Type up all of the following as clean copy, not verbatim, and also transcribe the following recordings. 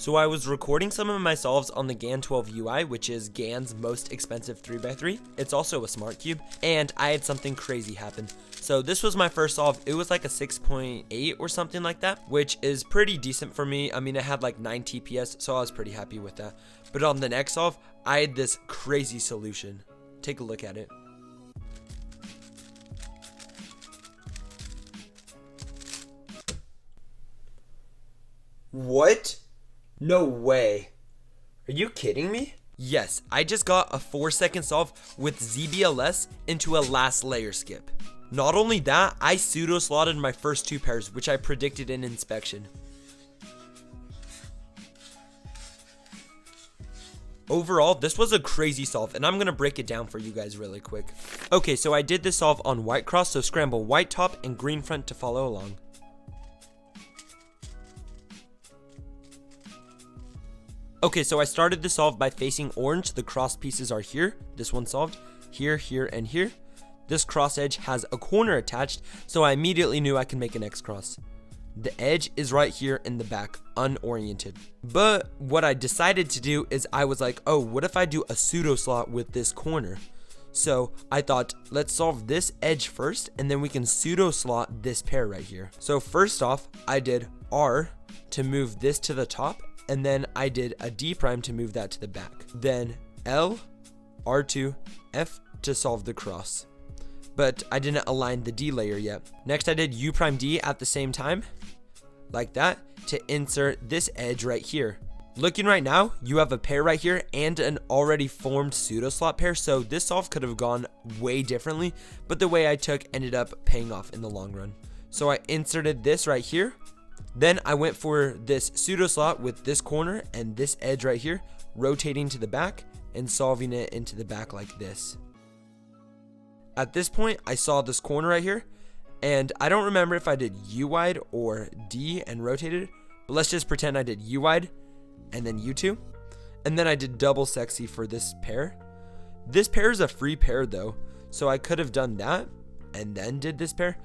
So I was recording some of my solves on the GAN 12 UI, which is GAN's most expensive 3x3. It's also a smart cube, and I had something crazy happen. So this was my first solve. It was like a 6.8 or something like that, which is pretty decent for me. I mean, it had like 9 TPS, so I was pretty happy with that. But on the next solve, I had this crazy solution. Take a look at it. What? No way. Are you kidding me? Yes, I just got a 4-second solve with ZBLS into a last layer skip. Not only that, I pseudo slotted my first 2 pairs, which I predicted in inspection. Overall, this was a crazy solve, and I'm going to break it down for you guys really quick. Okay, so I did this solve on white cross, so scramble white top and green front to follow along. Okay, so I started the solve by facing orange. The cross pieces are here. This one solved. Here, here, and here. This cross edge has a corner attached, so I immediately knew I could make an X-cross. The edge is right here in the back, unoriented. But what I decided to do is I was like, oh, what if I do a pseudo slot with this corner? So I thought, let's solve this edge first, and then we can pseudo slot this pair right here. So first off, I did R to move this to the top, and then I did a D prime to move that to the back. Then L, R2, F to solve the cross. But I didn't align the D layer yet. Next I did U prime D at the same time, like that, to insert this edge right here. Looking right now, you have a pair right here and an already formed pseudo slot pair, so this solve could have gone way differently, but the way I took ended up paying off in the long run. So I inserted this right here. Then I went for this pseudo slot with this corner and this edge right here, rotating to the back and solving it into the back like this. At this point, I saw this corner right here, and I don't remember if I did U wide or D and rotated, but let's just pretend I did U wide and then U2. And then I did double sexy for this pair. This pair is a free pair though, so I could have done that and then did this pair.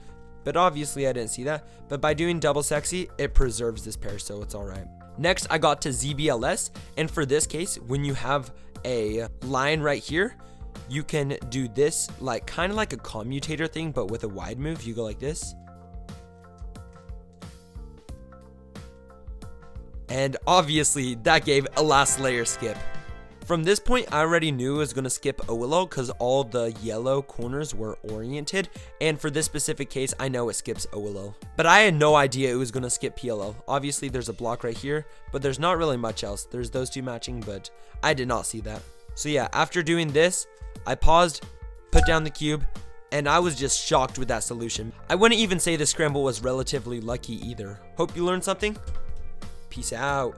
But obviously I didn't see that. But by doing double sexy, it preserves this pair, so it's alright. Next, I got to ZBLS. And for this case, when you have a line right here, you can do this like kind of like a commutator thing, but with a wide move. You go like this. And obviously that gave a last layer skip. From this point, I already knew it was going to skip OLL because all the yellow corners were oriented. And for this specific case, I know it skips OLL. But I had no idea it was going to skip PLL. Obviously, there's a block right here, but there's not really much else. There's those two matching, but I did not see that. So yeah, after doing this, I paused, put down the cube, and I was just shocked with that solution. I wouldn't even say the scramble was relatively lucky either. Hope you learned something. Peace out.